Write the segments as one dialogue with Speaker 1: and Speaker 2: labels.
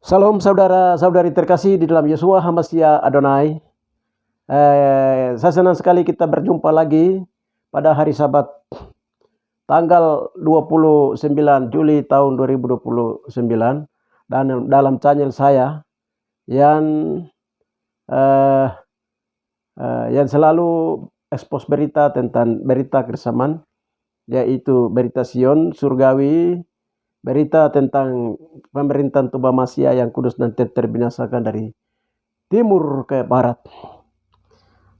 Speaker 1: Salam saudara-saudari terkasih di dalam Yeshua HaMashiach Adonai. Saya senang sekali kita berjumpa lagi pada hari Sabat tanggal 29 Juli tahun 2029 dan dalam channel saya yang selalu ekspos berita tentang berita kebersamaan, yaitu berita Sion surgawi, berita tentang pemerintahan Tuba Masya yang kudus dan terbinasakan dari timur ke barat.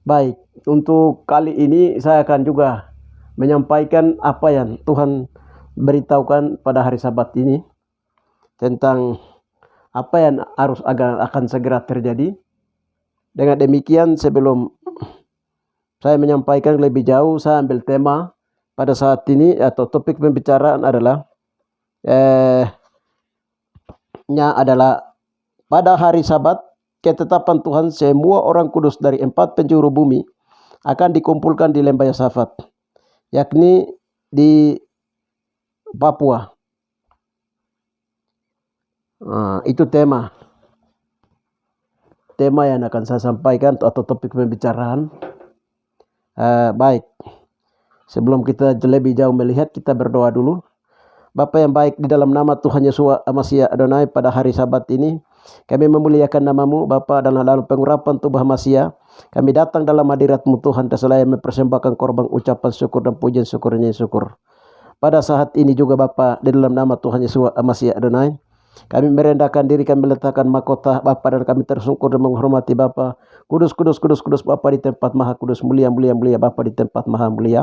Speaker 1: Baik, untuk kali ini saya akan juga menyampaikan apa yang Tuhan beritahukan pada hari Sabat ini tentang apa yang akan segera terjadi. Dengan demikian, sebelum saya menyampaikan lebih jauh, saya ambil tema pada saat ini atau topik pembicaraan adalah adalah pada hari Sabat ketetapan Tuhan semua orang kudus dari 4 penjuru bumi akan dikumpulkan di Lembah Yosafat, yakni di Papua. Itu tema yang akan saya sampaikan atau topik pembicaraan. Baik, sebelum kita lebih jauh melihat, kita berdoa dulu. Bapa yang baik, di dalam nama Tuhan Yeshua HaMashiach Adonai, pada hari Sabat ini kami memuliakan namamu Bapa, dalam pengurapan tubuh Masya. Kami datang dalam hadirat-Mu Tuhan, terselaya mempersembahkan korban ucapan syukur dan pujian syukurnya syukur. Pada saat ini juga Bapa, di dalam nama Tuhan Yeshua HaMashiach Adonai, kami merendahkan diri, kami meletakkan mahkota Bapa, dan kami tersungkur dan menghormati Bapa. Kudus, kudus, kudus, kudus Bapa di tempat maha kudus, mulia, mulia, mulia Bapa di tempat maha mulia.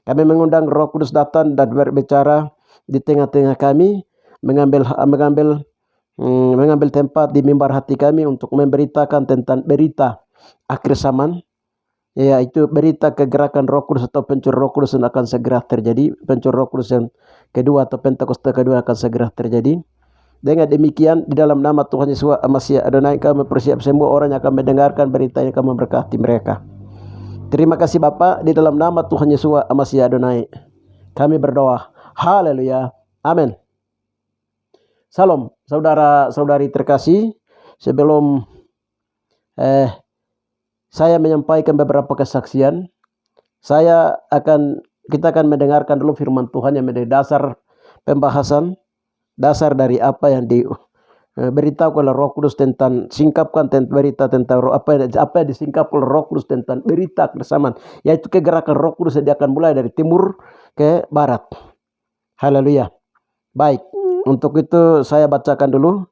Speaker 1: Kami mengundang Roh Kudus datang dan berbicara di tengah-tengah kami, mengambil tempat di mimbar hati kami untuk memberitakan tentang berita akhir zaman, yaitu berita kegerakan Roh Kudus atau pencur Roh Kudus yang akan segera terjadi. Pencur Roh Kudus yang kedua atau Pentakosta kedua akan segera terjadi. Dengan demikian, di dalam nama Tuhan Yeshua HaMashiach Adonai, kami mempersiap semua orang yang akan mendengarkan berita yang akan memberkati mereka. Terima kasih Bapa, di dalam nama Tuhan Yeshua HaMashiach Adonai kami berdoa. Haleluya. Amin. Salam saudara-saudari terkasih. Sebelum saya menyampaikan beberapa kesaksian, kita akan mendengarkan dulu firman Tuhan yang menjadi dasar pembahasan, dasar dari apa yang diberitakan oleh Roh Kudus tentang berita tentang apa yang disingkap oleh Roh Kudus tentang berita kebersamaan, yaitu kegerakan Roh Kudus yang akan mulai dari timur ke barat. Haleluya. Baik, untuk itu saya bacakan dulu.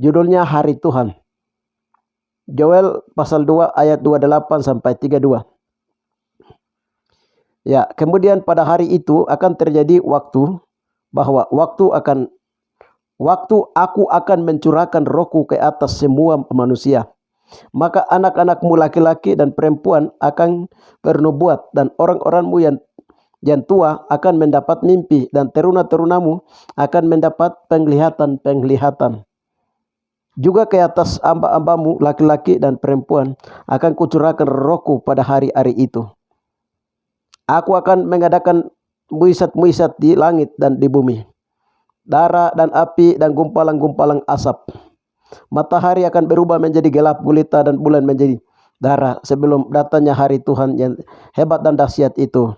Speaker 1: Judulnya Hari Tuhan. Joel pasal 2 ayat 28 sampai 32. Ya, kemudian pada hari itu akan terjadi waktu aku akan mencurahkan rohku ke atas semua manusia. Maka anak-anakmu laki-laki dan perempuan akan bernubuat, dan orang-orangmu yang tua akan mendapat mimpi, dan teruna-terunamu akan mendapat penglihatan. Juga ke atas amba-ambamu laki-laki dan perempuan akan kucurahkan rohku pada hari-hari itu. Aku akan mengadakan mujizat-mujizat di langit dan di bumi, darah dan api dan gumpalan-gumpalan asap. Matahari akan berubah menjadi gelap gulita dan bulan menjadi darah sebelum datangnya hari Tuhan yang hebat dan dahsyat itu.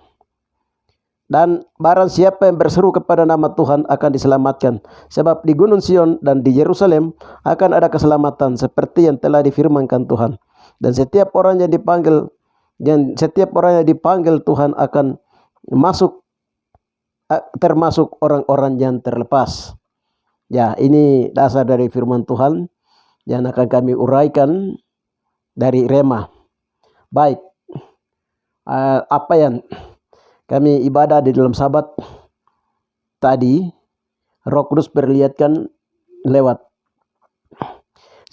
Speaker 1: Dan barang siapa yang berseru kepada nama Tuhan akan diselamatkan. Sebab di Gunung Sion dan di Yerusalem akan ada keselamatan seperti yang telah difirmankan Tuhan. Dan setiap orang yang dipanggil Tuhan akan masuk, termasuk orang-orang yang terlepas. Ya, ini dasar dari firman Tuhan yang akan kami uraikan dari Rema. Baik, apa yang kami ibadah di dalam Sabat tadi, Roh Kudus perlihatkan lewat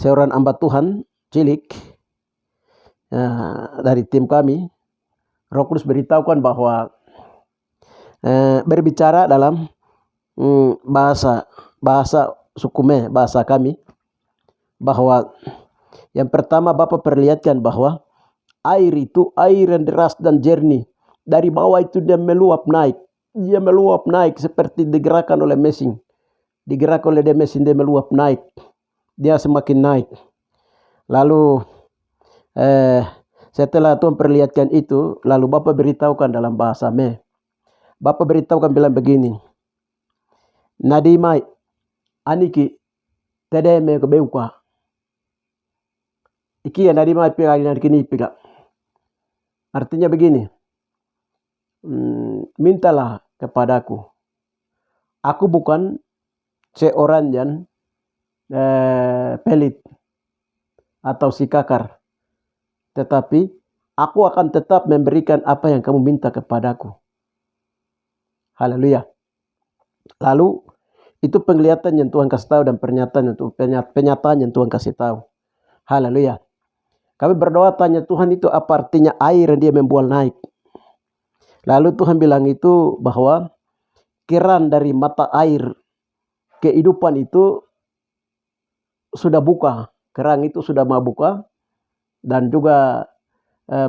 Speaker 1: seorang hamba Tuhan cilik dari tim kami. Roh Kudus beritahukan bahwa berbicara dalam bahasa sukume, bahasa kami, bahwa yang pertama Bapa perlihatkan bahwa air itu air yang deras dan jernih. Dari bawah itu dia meluap naik. Dia meluap naik seperti digerakkan oleh mesin. Digerakkan oleh mesin, dia meluap naik. dia semakin naik. Lalu setelah Tuhan perlihatkan itu, lalu Bapak beritahukan dalam bahasa Me. Bapak beritahukan bilang begini, Nadimai aniki tede me kebeuka. Iki ya Nadimai pega kini pega. Artinya begini, mintalah kepadaku. Aku bukan seorang yang pelit atau si kakar, tetapi aku akan tetap memberikan apa yang kamu minta kepadaku. Haleluya. Lalu itu penglihatan yang Tuhan kasih tahu dan penyataan yang Tuhan kasih tahu. Haleluya. Kami berdoa tanya Tuhan, itu apa artinya air yang dia membual naik. Lalu Tuhan bilang itu bahwa keran dari mata air kehidupan itu sudah buka. Keran itu sudah mau buka. Dan juga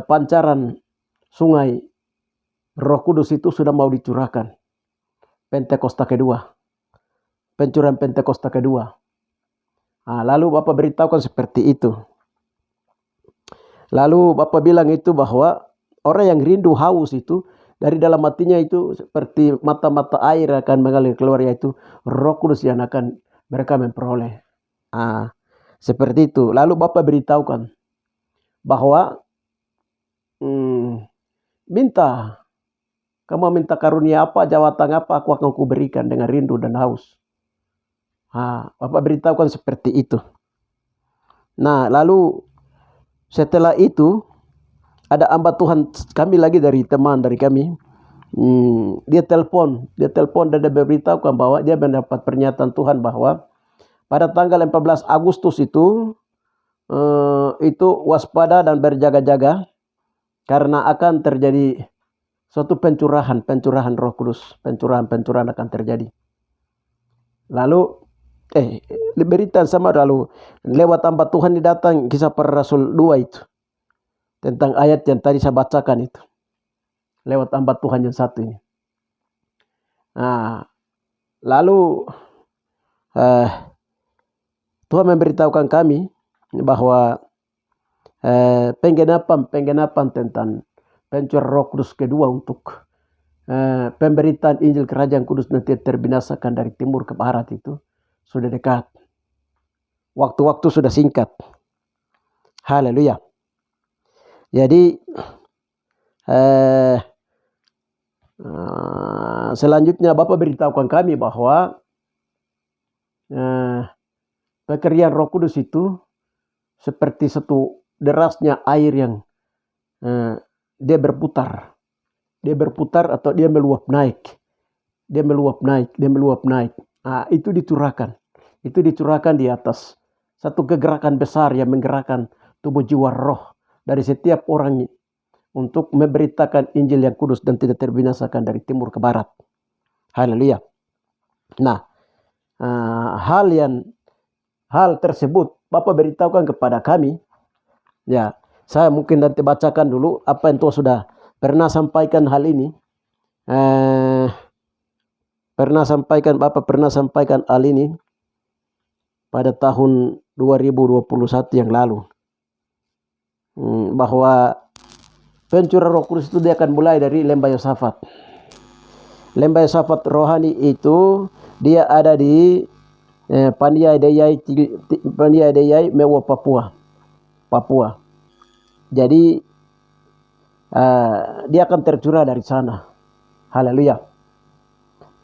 Speaker 1: pancaran sungai Roh Kudus itu sudah mau dicurahkan. Pentakosta kedua. Pencurahan Pentakosta kedua. Nah, lalu Bapak beritahukan seperti itu. Lalu Bapak bilang itu bahwa orang yang rindu haus itu, dari dalam hatinya itu seperti mata-mata air akan mengalir keluar, yaitu Roh Kudus yang akan mereka memperoleh. Seperti itu. Lalu Bapak beritahukan bahwa minta. Kamu minta karunia apa, jawatan apa, aku akan kuberikan dengan rindu dan haus. Bapak beritahukan seperti itu. Nah, lalu setelah itu ada hamba Tuhan kami lagi dari teman dari kami. Dia telepon dan dia beritahukan bahwa dia mendapat pernyataan Tuhan bahwa pada tanggal 14 Agustus itu waspada dan berjaga-jaga karena akan terjadi suatu pencurahan Roh Kudus, pencurahan akan terjadi. Lalu berita sama, lalu lewat hamba Tuhan datang Kisah Para Rasul 2 itu tentang ayat yang tadi saya bacakan itu, lewat hamba Tuhan yang satu ini. Lalu Tuhan memberitahukan kami bahwa penggenapan tentang pencurahan Roh Kudus kedua untuk pemberitaan Injil Kerajaan Kudus nanti terbinasakan dari timur ke barat itu sudah dekat. Waktu-waktu sudah singkat. Haleluya. Jadi selanjutnya Bapak beritahukan kami bahwa pekerjaan Roh Kudus itu seperti satu derasnya air yang dia berputar atau dia meluap naik. Itu dicurahkan di atas satu kegerakan besar yang menggerakkan tubuh jiwa roh dari setiap orang untuk memberitakan Injil yang kudus dan tidak terbinasakan dari timur ke barat. Haleluya. Nah, hal tersebut Bapak beritahukan kepada kami. Ya, saya mungkin nanti bacakan dulu apa yang Tuhan sudah pernah sampaikan hal ini. Bapak pernah sampaikan hal ini pada tahun 2021 yang lalu. Bahwa pencurahan Roh Kudus itu dia akan mulai dari lembah Yosafat. Lembah Yosafat rohani itu dia ada di Pania Deyai Mewa Papua. Jadi dia akan tercurah dari sana. Haleluya.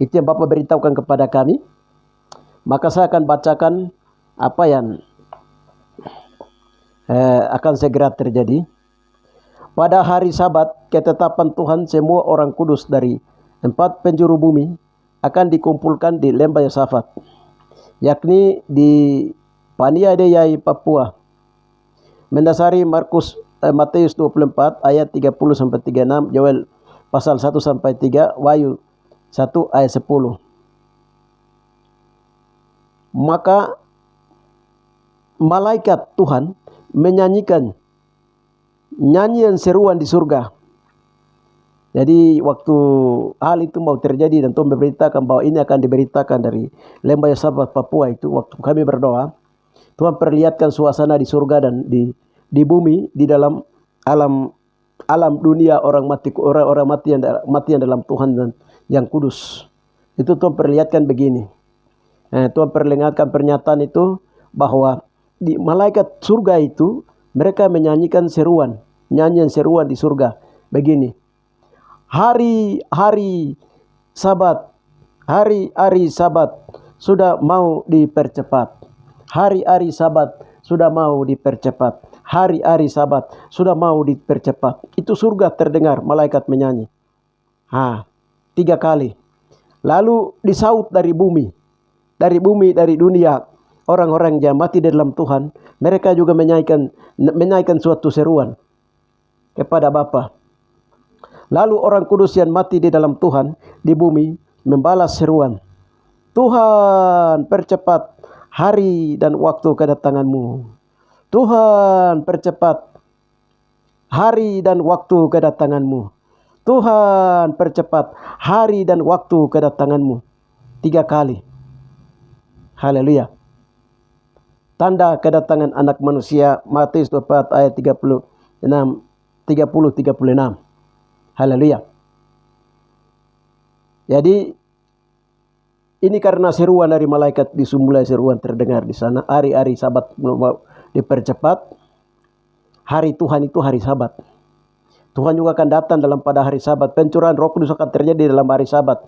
Speaker 1: Itu yang Bapak beritahukan kepada kami. Maka saya akan bacakan apa yang akan segera terjadi. Pada hari Sabat ketetapan Tuhan, semua orang kudus dari 4 penjuru bumi akan dikumpulkan di lembah Yosafat, yakni di Pania Deyai Papua. Mendasari Matius 24 ayat 30-36, Yoel pasal 1-3, Wahyu 1 ayat 10. Maka malaikat Tuhan menyanyikan nyanyian seruan di surga. Jadi waktu hal itu mau terjadi dan Tuhan memberitakan bahwa ini akan diberitakan dari lembah Yosafat Papua itu, waktu kami berdoa, Tuhan perlihatkan suasana di surga dan di bumi, di dalam alam dunia orang mati yang dalam Tuhan dan yang kudus. Itu Tuhan perlihatkan begini. Tuhan perlihatkan pernyataan itu bahwa di malaikat surga itu mereka menyanyikan nyanyian seruan di surga begini. Hari-hari Sabat sudah mau dipercepat. Hari-hari Sabat sudah mau dipercepat. Hari-hari Sabat sudah mau dipercepat. Itu surga terdengar malaikat menyanyi. 3 kali. Lalu disaut dari bumi, dari dunia, orang-orang yang mati di dalam Tuhan, mereka juga menyanyikan suatu seruan kepada Bapa. Lalu orang kudus yang mati di dalam Tuhan di bumi membalas seruan, Tuhan percepat hari dan waktu kedatanganmu. Tuhan percepat hari dan waktu kedatanganmu. Tuhan percepat hari dan waktu kedatanganmu. 3 kali. Haleluya. Tanda kedatangan anak manusia, Matius 24 ayat 30-36. Haleluya. Jadi ini karena seruan dari malaikat, mulai seruan terdengar di sana. Hari-hari Sabat dipercepat. Hari Tuhan itu hari Sabat. Tuhan juga akan datang pada hari Sabat. Pencurahan Roh Kudus akan terjadi dalam hari Sabat.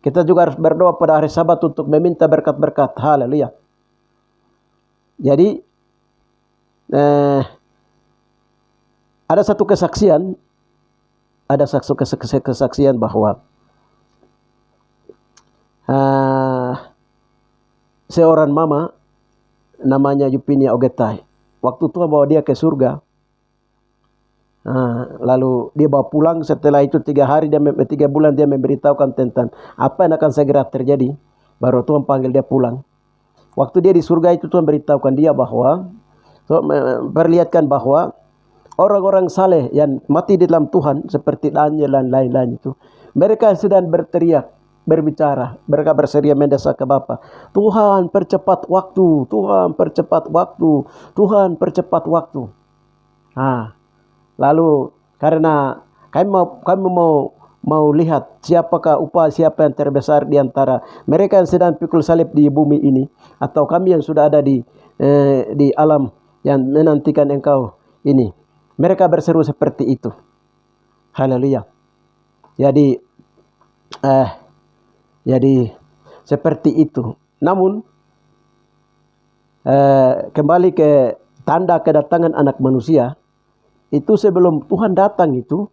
Speaker 1: Kita juga harus berdoa pada hari Sabat untuk meminta berkat-berkat. Haleluya. Jadi ada satu kesaksian. Ada kesaksian bahwa seorang mama namanya Yupinia Ogetai. Waktu Tuhan bawa dia ke surga. Lalu dia bawa pulang. Setelah itu 3 bulan dia memberitahukan tentang apa yang akan segera terjadi. Baru Tuhan panggil dia pulang. Waktu dia di surga itu Tuhan beritahukan dia bahwa, perlihatkan bahwa orang-orang saleh yang mati di dalam Tuhan seperti Daniel dan lain-lain itu, mereka sedang berteriak, berbicara, mereka berseria mendesak ke Bapa, Tuhan percepat waktu, Tuhan percepat waktu, Tuhan percepat waktu. Lalu karena kami mau lihat siapa yang terbesar di antara mereka yang sedang pikul salib di bumi ini, atau kami yang sudah ada di alam yang menantikan engkau ini. Mereka berseru seperti itu. Haleluya. Jadi seperti itu. Namun kembali ke tanda kedatangan anak manusia. Itu sebelum Tuhan datang itu,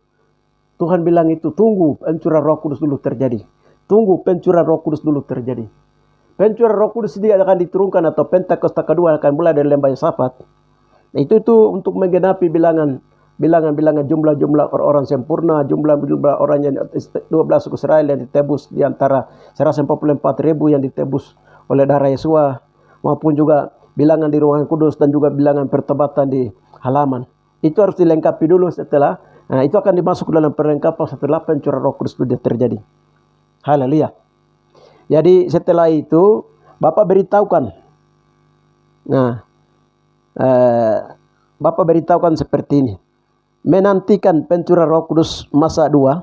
Speaker 1: Tuhan bilang itu, tunggu pencurahan Roh Kudus dulu terjadi. Tunggu pencurahan Roh Kudus dulu terjadi. Pencurahan Roh Kudus dia akan diturunkan, atau Pentakosta kedua akan mulai dari lembah Yosafat. Itu untuk menggenapi bilangan jumlah orang sempurna, jumlah orang yang 12 suku Israel yang ditebus di antara 144.000 yang ditebus oleh darah Yesua, maupun juga bilangan di ruangan kudus dan juga bilangan pertobatan di halaman. Itu harus dilengkapi dulu setelah, itu akan dimasuk dalam perlengkapan setelah pencurahan Roh Kudus itu terjadi. Haleluya. Jadi setelah itu Bapak beritahukan. Bapak beritahukan seperti ini. Menantikan pencurahan Roh Kudus masa 2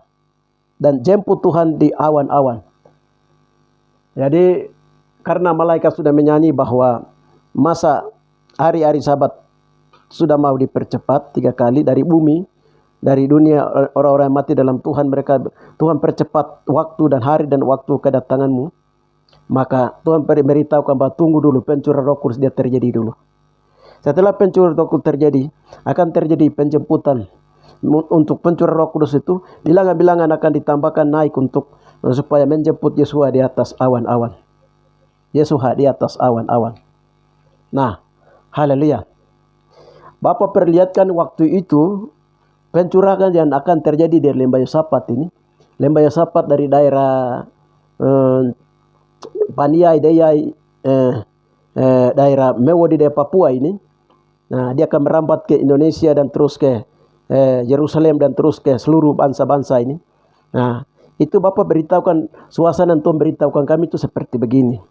Speaker 1: dan jemput Tuhan di awan-awan. Jadi karena malaikat sudah menyanyi bahwa masa hari-hari Sabat sudah mau dipercepat 3 kali dari bumi, dari dunia orang-orang mati dalam Tuhan, Tuhan percepat waktu dan hari dan waktu kedatanganmu. Maka Tuhan beritahukan bahwa tunggu dulu pencurahan Roh Kudus dia terjadi dulu. Setelah pencurahan Roh Kudus terjadi, akan terjadi penjemputan. Untuk pencurahan Roh Kudus itu, bilangan-bilangan akan ditambahkan naik supaya menjemput Yesua di atas awan-awan. Yesua di atas awan-awan. Haleluya. Bapak perlihatkan waktu itu pencurahan yang akan terjadi di lembah Yosafat ini. Lembah Yosafat dari daerah Paniai, daerah Mewo di daerah Papua ini. Dia akan merambat ke Indonesia dan terus ke Yerusalem dan terus ke seluruh bangsa-bangsa ini. Itu Bapak beritahukan, suasana Tuhan beritahukan kami itu seperti begini.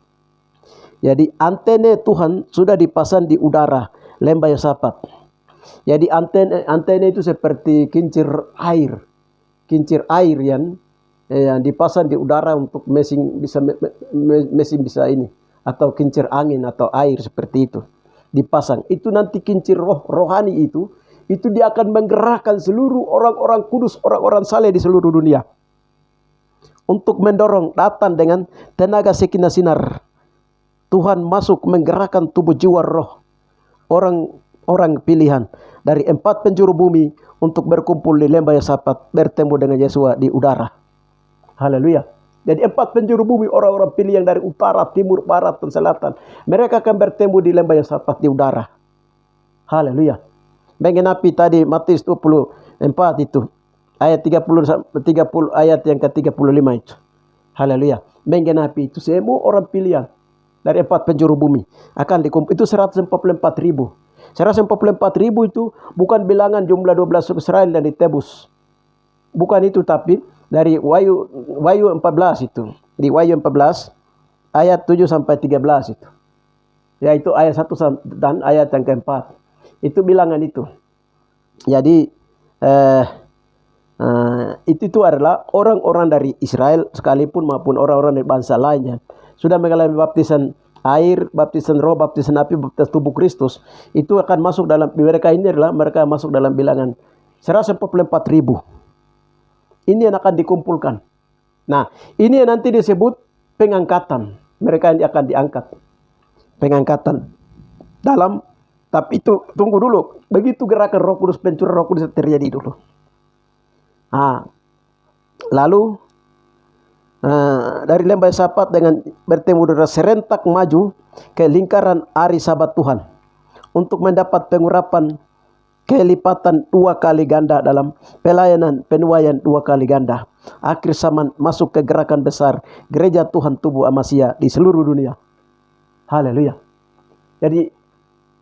Speaker 1: Jadi antena Tuhan sudah dipasang di udara lembah Yosafat. Jadi antena itu seperti kincir air yang dipasang di udara untuk mesin bisa ini, atau kincir angin atau air seperti itu dipasang. Itu nanti kincir rohani itu dia akan menggerakkan seluruh orang-orang kudus, orang-orang saleh di seluruh dunia untuk mendorong datang dengan tenaga sekinah sinar. Tuhan masuk menggerakkan tubuh jiwa roh orang pilihan dari 4 penjuru bumi untuk berkumpul di lembah Yosafat, bertemu dengan Yesua di udara. Haleluya. Jadi 4 penjuru bumi, orang-orang pilihan dari utara, timur, barat, dan selatan, mereka akan bertemu di lembah Yosafat di udara. Haleluya. Menggenapi tadi Matius 24 itu ayat 30 ayat yang ke-35 itu. Haleluya. Menggenapi itu semua orang pilihan dari 4 penjuru bumi akan dikumpul. Itu 144.000. 144.000 itu bukan bilangan jumlah 12 suku Israel yang ditebus. Bukan itu, tapi dari Wahyu 14 itu. Di Wahyu 14 ayat 7 sampai 13 itu. Yaitu ayat 1 dan ayat yang keempat. Itu bilangan itu. Jadi itu adalah orang-orang dari Israel sekalipun maupun orang-orang dari bangsa lainnya sudah mengalami baptisan air, baptisan roh, baptisan api, baptisan tubuh Kristus. Itu akan masuk dalam mereka masuk dalam bilangan 144.000. Ini yang akan dikumpulkan. Nah, ini yang nanti disebut pengangkatan. Mereka yang akan diangkat. Pengangkatan dalam, tapi itu tunggu dulu. Begitu gerakan Roh Kudus, pencurahan Roh Kudus terjadi dulu. Lalu dari lembah Yosafat dengan bertemu dengan serentak maju ke lingkaran hari Sabat Tuhan untuk mendapat pengurapan kelipatan 2 kali ganda dalam pelayanan penuaian 2 kali ganda. Akhir zaman masuk ke gerakan besar gereja Tuhan tubuh Amasya di seluruh dunia. Haleluya. Jadi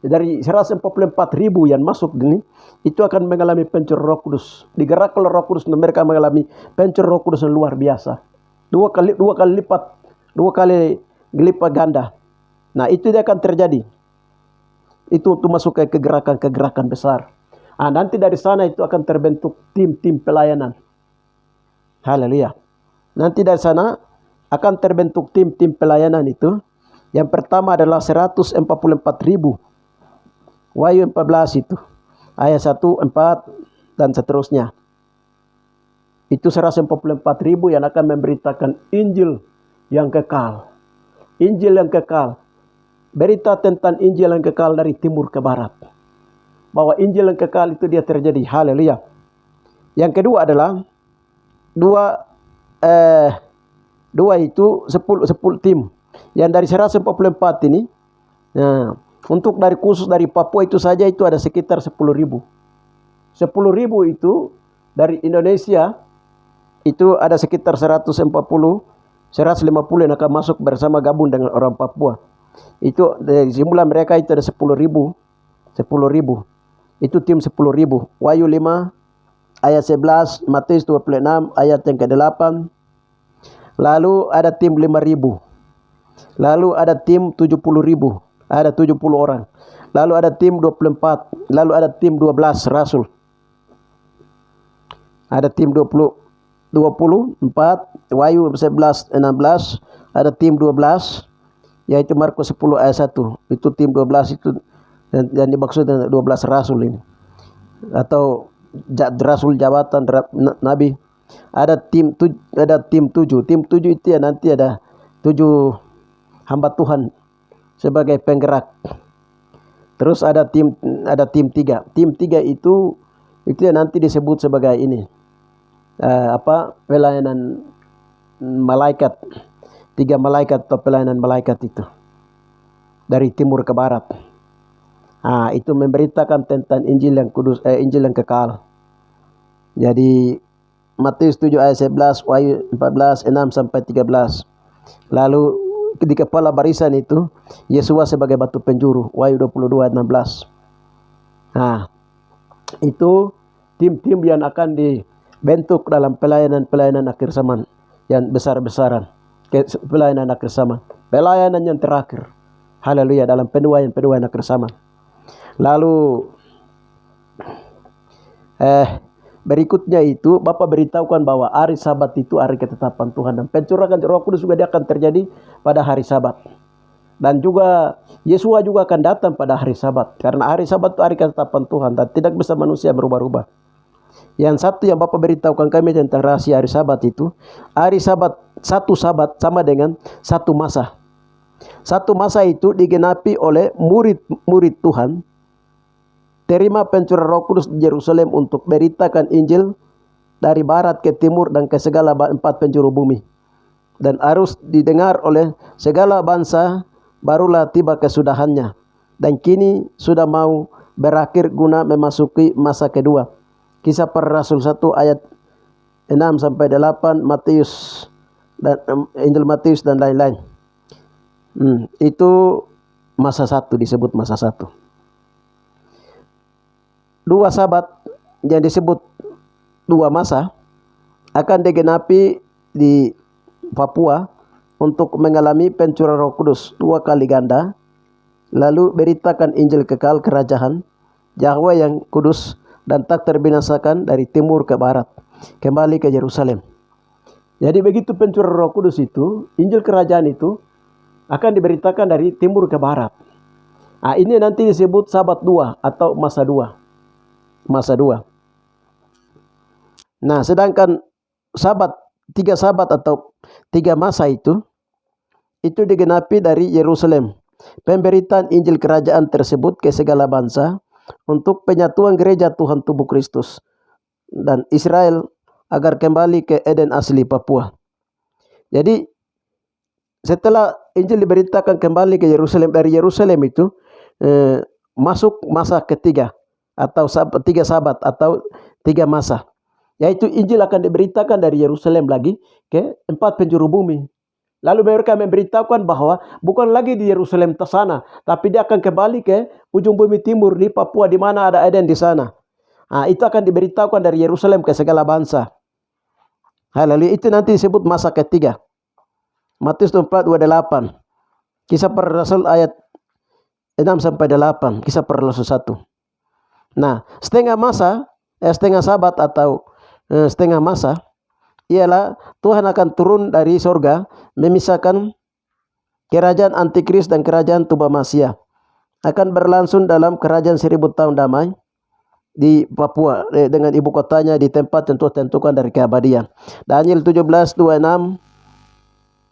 Speaker 1: dari 144.000 yang masuk ini, itu akan mengalami pencurahan Roh Kudus. Digerakkan oleh Roh Kudus, dan mereka mengalami pencurahan Roh Kudus yang luar biasa. 2 kali lipat ganda. Nah, itu dia akan terjadi. Itu untuk masuk ke gerakan besar. Nanti dari sana itu akan terbentuk tim-tim pelayanan. Haleluya. Nanti dari sana akan terbentuk tim-tim pelayanan itu. Yang pertama adalah 144.000. Wahyu 14 itu. Ayat 1, 4, dan seterusnya. Itu 144.000 yang akan memberitakan Injil yang kekal. Injil yang kekal. Berita tentang Injil yang kekal dari timur ke barat. Bahwa Injil yang kekal itu dia terjadi. Haleluya. Yang kedua adalah dua itu 10 tim. Yang dari 144 ini, untuk khusus dari Papua itu saja itu ada sekitar 10.000. 10.000 itu dari Indonesia itu ada sekitar 150 yang akan masuk bersama gabung dengan orang Papua. Itu dari jumlah mereka itu ada 10.000. Itu tim 10.000. Wahyu 5 ayat 11, Matius 26 ayat yang ke-8. Lalu ada tim 5.000. Lalu ada tim 70.000. Ada 70 orang. Lalu ada tim 24. Lalu ada tim 12 rasul. Ada tim 24, Wahyu 11, 16. Ada tim 12, yaitu Markus 10 ayat 1. Itu tim 12 itu yang dimaksud dengan 12 rasul ini. Atau rasul jabatan nabi. Ada tim 7. Tim 7 itu ya nanti ada 7 hamba Tuhan sebagai penggerak. Terus ada tim 3. Tim 3 itu ya nanti disebut sebagai ini. Pelayanan malaikat. 3 malaikat atau pelayanan malaikat itu. Dari timur ke barat. Itu memberitakan tentang Injil yang kudus, Injil yang kekal. Jadi Matius 7 ayat 11, Wahyu 14, 6 sampai 13. Lalu di kepala barisan itu Yesua sebagai batu penjuru, Wahyu 22 ayat 16. Itu tim-tim yang akan dibentuk dalam pelayanan akhir zaman yang besar-besaran. Pelayanan akhir zaman, pelayanan yang terakhir. Haleluya, dalam penuaian anak bersama. Lalu berikutnya itu Bapak beritahukan bahwa hari Sabat itu hari ketetapan Tuhan, dan pencurahan Roh Kudus juga dia akan terjadi pada hari Sabat. Dan juga Yesua juga akan datang pada hari Sabat, karena hari Sabat itu hari ketetapan Tuhan dan tidak bisa manusia berubah-ubah. Yang satu yang Bapak beritahukan kami tentang rahasia hari Sabat itu, hari Sabat, satu Sabat sama dengan satu masa. Satu masa itu digenapi oleh murid-murid Tuhan, terima pencurahan Roh Kudus di Yerusalem untuk beritakan Injil dari barat ke timur dan ke segala 4 penjuru bumi, dan harus didengar oleh segala bangsa, barulah tiba kesudahannya, dan kini sudah mau berakhir guna memasuki masa kedua. Kisah Para Rasul 1 ayat 6 sampai 8, Matius dan Injil Matius dan lain-lain. Itu masa satu, disebut masa satu. Dua Sabat yang disebut dua masa akan digenapi di Papua untuk mengalami pencurahan Roh Kudus 2 kali ganda, lalu beritakan Injil kekal kerajaan Yahweh yang kudus dan tak terbinasakan dari timur ke barat, kembali ke Yerusalem. Jadi begitu pencurahan Roh Kudus itu, Injil kerajaan itu akan diberitakan dari timur ke barat. Nah, ini nanti disebut Sabat 2 atau masa 2. Masa 2. Nah, sedangkan Sabat, 3 Sabat atau 3 masa itu digenapi dari Yerusalem. Pemberitaan Injil kerajaan tersebut ke segala bangsa untuk penyatuan gereja Tuhan tubuh Kristus dan Israel agar kembali ke Eden asli Papua. Jadi setelah Injil diberitakan kembali ke Yerusalem, dari Yerusalem itu masuk masa ketiga atau 3 Sabat atau 3 masa, yaitu Injil akan diberitakan dari Yerusalem lagi ke 4 penjuru bumi. Lalu mereka memberitahukan bahwa bukan lagi di Yerusalem sana, tapi dia akan kembali ke ujung bumi timur di Papua, di mana ada Eden di sana. Nah, itu akan diberitahukan dari Yerusalem ke segala bangsa. Haleluya, itu nanti disebut masa ketiga. Matius 4:28. Kisah Para Rasul ayat 6 sampai 8. Kisah Para Rasul 1. Nah, setengah Sabat atau setengah masa ialah Tuhan akan turun dari sorga memisahkan kerajaan Antikris dan kerajaan Tuba Masia. Akan berlangsung dalam kerajaan 1000 tahun damai di Papua dengan ibu kotanya di tempat tentukan dari keabadian. Daniel 17:26,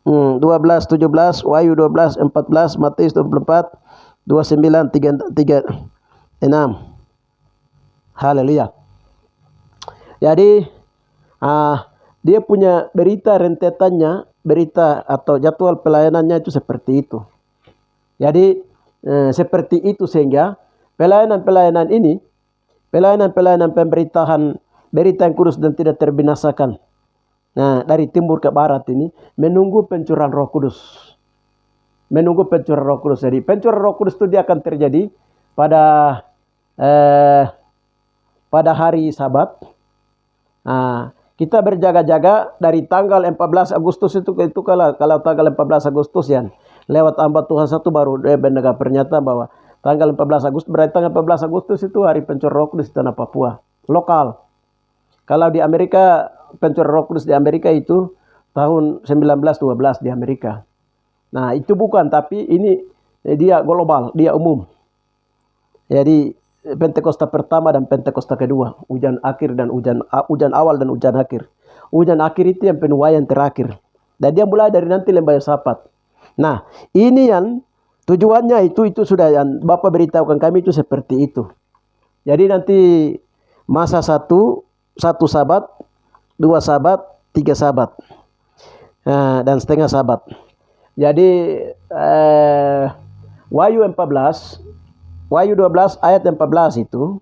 Speaker 1: 12:17, Wahyu 12:14, Matius 24, 29, 36. Haleluya. Jadi dia punya berita rentetannya, berita atau jadwal pelayanannya itu seperti itu. Jadi seperti itu sehingga pelayanan ini, pelayanan pemberitaan berita yang kudus dan tidak terbinasakan, nah dari timur ke barat ini menunggu pencurahan Roh Kudus. Menunggu pencurahan Roh Kudus. Jadi pencurahan Roh Kudus itu dia akan terjadi pada hari Sabat. Nah, kita berjaga-jaga dari tanggal 14 Agustus itu kalau tanggal 14 Agustus ya, lewat hamba Tuhan satu baru dia mendengar pernyataan bahwa tanggal 14 Agustus, berarti tanggal 14 Agustus itu hari pencurahan Roh Kudus di tanah Papua, lokal. Kalau di Amerika, pencurahan Roh Kudus di Amerika itu tahun 1912 di Amerika. Nah, itu bukan, tapi ini dia global, dia umum. Jadi Pentakosta pertama dan Pentakosta kedua, hujan akhir dan hujan awal dan hujan akhir. Hujan akhir itu yang penuaian terakhir. Dan dia mulai dari nanti lembah Yosafat. Nah, ini yang tujuannya itu sudah yang Bapak beritahukan kami itu seperti itu. Jadi nanti masa satu Sabat, 2 Sabat, 3 Sabat, dan setengah Sabat. Jadi Wahyu 12 ayat 14 itu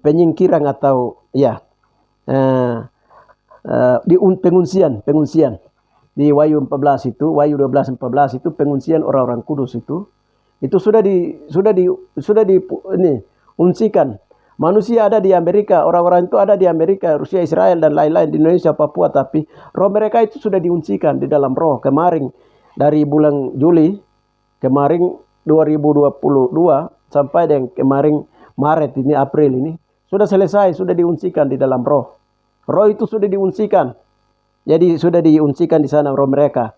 Speaker 1: penyingkiran atau ya di pengungsian di Wahyu 14 itu, Wahyu 12:14 itu pengungsian orang-orang kudus itu sudah diungsikan Manusia ada di Amerika, orang-orang itu ada di Amerika, Rusia, Israel, dan lain-lain di Indonesia, Papua. Tapi roh mereka itu sudah diuncikan di dalam roh. Kemarin dari bulan Juli, kemarin 2022, sampai dengan kemarin Maret ini, April ini, sudah selesai, sudah diuncikan di dalam roh. Roh itu sudah diuncikan. Jadi sudah diuncikan di sana roh mereka.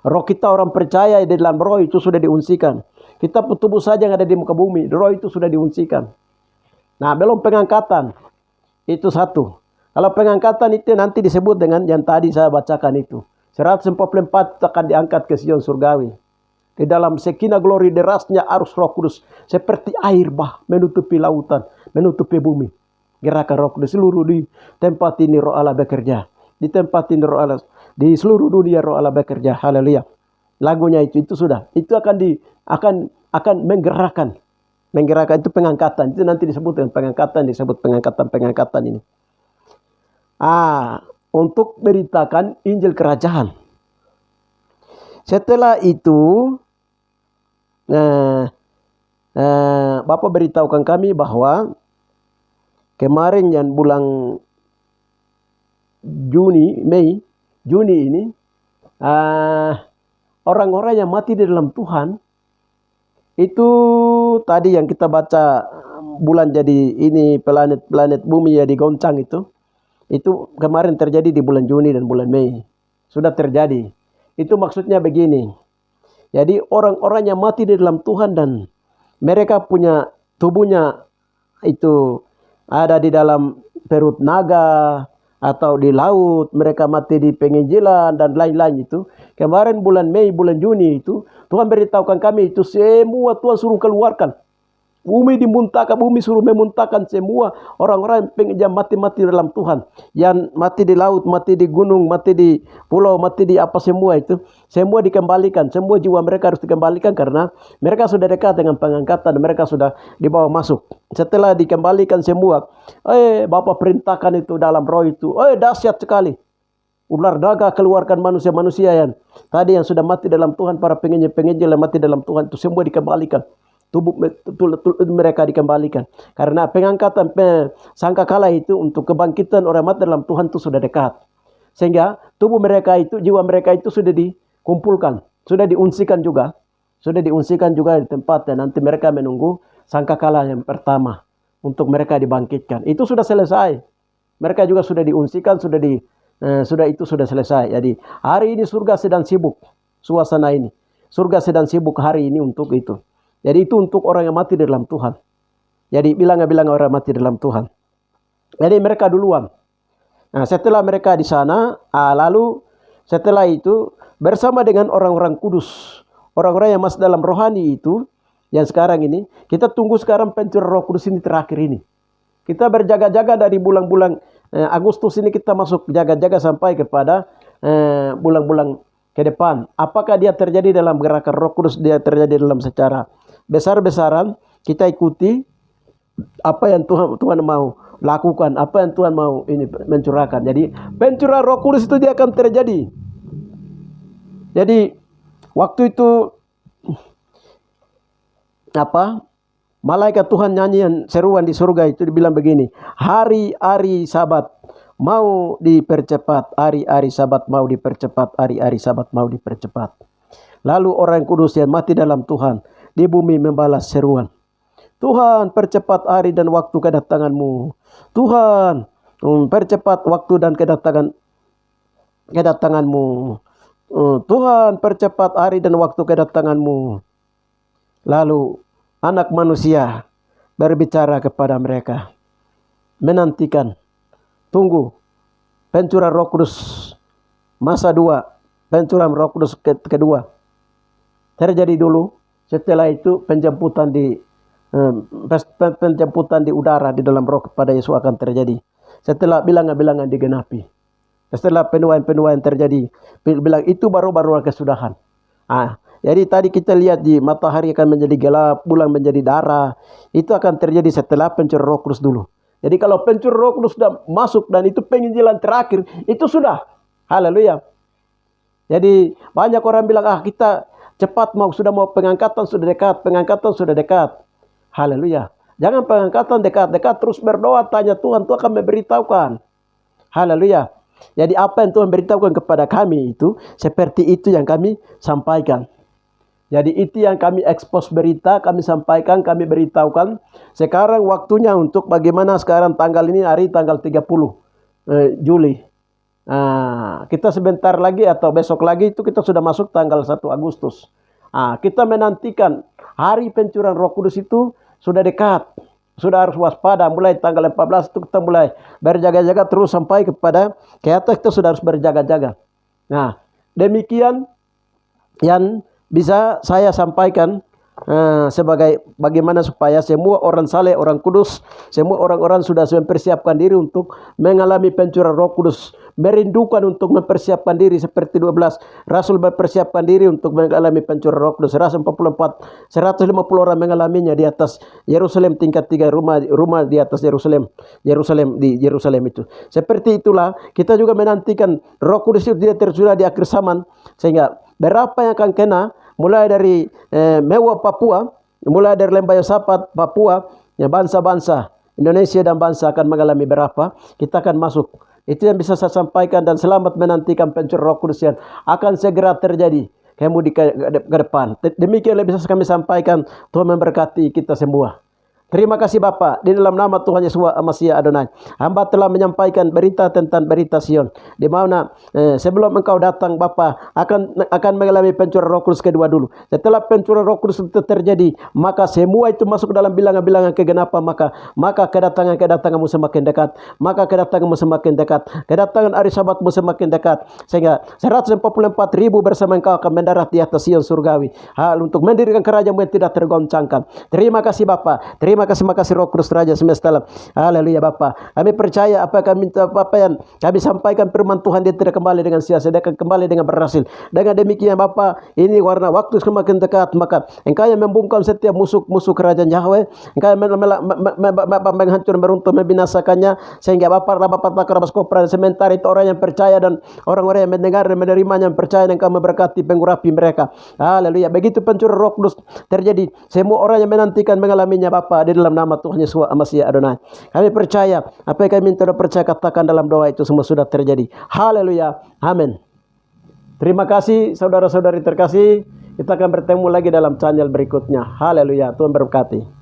Speaker 1: Roh kita orang percaya di dalam roh itu sudah diuncikan. Kita tubuh saja yang ada di muka bumi, roh itu sudah diuncikan. Nah, belum pengangkatan. Itu satu. Kalau pengangkatan itu nanti disebut dengan yang tadi saya bacakan itu. 144 akan diangkat ke Sion surgawi. Di dalam sekina glori derasnya arus Roh Kudus seperti air bah menutupi lautan, menutupi bumi. Gerakan Roh Kudus seluruh di tempat ini Roh Allah bekerja. Di tempat ini Roh Allah, di seluruh dunia Roh Allah bekerja. Haleluya. Lagunya itu sudah. Itu akan menggerakkan itu pengangkatan. Itu nanti disebut dengan pengangkatan, disebut pengangkatan ini. Untuk beritakan Injil kerajaan. Setelah itu Bapak beritahukan kami bahwa kemarin yang bulan Juni ini orang-orang yang mati di dalam Tuhan itu tadi yang kita baca bulan jadi ini planet bumi ya digoncang itu kemarin terjadi di bulan Juni dan bulan Mei. Sudah terjadi. Itu maksudnya begini. Jadi orang-orang yang mati di dalam Tuhan dan mereka punya tubuhnya itu ada di dalam perut naga atau di laut, mereka mati di penginjilan dan lain-lain itu. Kemarin bulan Mei, bulan Juni itu Tuhan beritahukan kami itu semua Tuhan suruh keluarkan. Bumi dimuntahkan, bumi suruh memuntahkan semua orang-orang yang mati-mati dalam Tuhan. Yang mati di laut, mati di gunung, mati di pulau, mati di apa semua itu. Semua dikembalikan, semua jiwa mereka harus dikembalikan karena mereka sudah dekat dengan pengangkatan, mereka sudah dibawa masuk. Setelah dikembalikan semua, Bapak perintahkan itu dalam roh itu, dahsyat sekali. Ular naga keluarkan manusia-manusia yang tadi yang sudah mati dalam Tuhan, para penginjil yang mati dalam Tuhan itu semua dikembalikan. Tubuh mereka dikembalikan. Karena pengangkatan sangkakala itu untuk kebangkitan orang mati dalam Tuhan itu sudah dekat. Sehingga tubuh mereka itu, jiwa mereka itu sudah dikumpulkan. Sudah diunsikan juga. Sudah diunsikan juga di tempat dan nanti mereka menunggu sangkakala yang pertama. Untuk mereka dibangkitkan. Itu sudah selesai. Mereka juga sudah diunsikan, sudah itu sudah selesai. Jadi hari ini surga sedang sibuk. Suasana ini. Surga sedang sibuk hari ini untuk itu. Jadi itu untuk orang yang mati dalam Tuhan. Jadi bilang orang mati dalam Tuhan. Jadi mereka duluan. Nah, setelah mereka di sana, lalu setelah itu bersama dengan orang-orang kudus, orang-orang yang masih dalam rohani itu, yang sekarang ini, kita tunggu sekarang pencurahan Roh Kudus ini terakhir ini. Kita berjaga-jaga dari bulan-bulan Agustus ini kita masuk jaga-jaga sampai kepada bulan-bulan ke depan. Apakah dia terjadi dalam gerakan Roh Kudus, dia terjadi dalam secara besar-besaran, kita ikuti apa yang Tuhan mau lakukan, apa yang Tuhan mau ini mencurahkan. Jadi pencurahan Roh Kudus itu dia akan terjadi. Jadi waktu itu malaikat Tuhan nyanyian seruan di surga itu dibilang begini, hari-hari Sabat mau dipercepat, hari-hari Sabat mau dipercepat, hari-hari Sabat mau dipercepat. Lalu orang kudus yang mati dalam Tuhan di bumi membalas seruan, Tuhan percepat hari dan waktu kedatanganmu. Tuhan percepat waktu dan kedatanganmu. Tuhan percepat hari dan waktu kedatanganmu. Lalu anak manusia berbicara kepada mereka, menantikan, tunggu pencurahan Roh Kudus masa 2, pencurahan Roh Kudus kedua terjadi dulu. Setelah itu penjemputan di udara di dalam roh kepada Yesus akan terjadi. Setelah bilangan-bilangan digenapi. Setelah penuaian-penuaian terjadi, bilang itu baru-baru kesudahan. Jadi tadi kita lihat di matahari akan menjadi gelap, bulan menjadi darah. Itu akan terjadi setelah pencurahan Roh Kudus dulu. Jadi kalau pencurahan Roh Kudus sudah masuk dan itu penginjilan terakhir, itu sudah. Haleluya. Jadi banyak orang bilang, kita cepat sudah mau pengangkatan sudah dekat, pengangkatan sudah dekat. Haleluya. Jangan pengangkatan dekat-dekat, terus berdoa, tanya Tuhan, Tuhan akan memberitahukan. Haleluya. Jadi apa yang Tuhan beritahukan kepada kami itu, seperti itu yang kami sampaikan. Jadi itu yang kami expose berita, kami sampaikan, kami beritahukan. Sekarang waktunya untuk bagaimana sekarang tanggal ini, hari tanggal 30 Juli. Kita sebentar lagi atau besok lagi itu kita sudah masuk tanggal 1 Agustus. Kita menantikan hari pencurahan Roh Kudus itu sudah dekat. Sudah harus waspada, mulai tanggal 14 itu kita mulai berjaga-jaga terus sampai kepada ke atas, kita sudah harus berjaga-jaga. Nah, demikian yang bisa saya sampaikan sebagai bagaimana supaya semua orang saleh, orang kudus, semua orang-orang sudah mempersiapkan diri untuk mengalami pencurahan Roh Kudus, merindukan untuk mempersiapkan diri seperti 12 rasul mempersiapkan diri untuk mengalami pencurahan Roh Kudus. 144, 150 orang mengalaminya di atas Yerusalem tingkat 3, rumah di atas Yerusalem di Yerusalem itu. Seperti itulah kita juga menantikan Roh Kudus itu dia tercurah di akhir zaman, sehingga berapa yang akan kena mulai dari Mewah Papua, mulai dari Lembah Yosafat Papua, ya bangsa-bangsa Indonesia dan bangsa akan mengalami berapa, kita akan masuk. Itu yang bisa saya sampaikan, dan selamat menantikan pencurahan Roh Kudus yang akan segera terjadi kamu di ke depan. Demikian yang bisa kami sampaikan. Tuhan memberkati kita semua. Terima kasih Bapa, di dalam nama Tuhan Yesus Masih Adonai. Hamba telah menyampaikan berita tentang berita Sion, di mana sebelum engkau datang Bapa akan mengalami pencurahan Roh Kudus kedua dulu. Setelah pencurahan Roh Kudus itu terjadi, maka semua itu masuk dalam bilangan-bilangan kegenapan, maka kedatanganmu semakin dekat, maka kedatanganmu semakin dekat, kedatangan hari Sabatmu semakin dekat, sehingga 144.000 bersama engkau akan mendarat di atas Sion surgawi, untuk mendirikan kerajaan-Mu yang tidak tergoncangkan. Terima kasih Bapa. Terima kasih Roh Kudus Raja semesta alam. Haleluya Bapa. Kami percaya apa yang kami sampaikan, firman Tuhan dia tidak kembali dengan sia-sia, dia akan kembali dengan berhasil. Dengan demikian Bapa, ini warna waktu semakin dekat, maka Engkau yang membungkam setiap musuh kerajaan Yahweh, Engkau yang menghancur, meruntuh, membinasakannya, sehingga Bapa Rabas Kopra sementara itu orang yang percaya dan orang-orang yang mendengar dan menerimanya, yang percaya, dan Engkau memberkati pengurapi mereka. Haleluya. Begitu pencurahan Roh Kudus terjadi, semua orang yang menantikan mengalaminya Bapa, di dalam nama Tuhan Yesus Masih Adonai. Kami percaya apa yang kami minta dan percaya, katakan dalam doa itu semua sudah terjadi. Haleluya. Amin. Terima kasih saudara-saudari terkasih. Kita akan bertemu lagi dalam channel berikutnya. Haleluya. Tuhan berkati.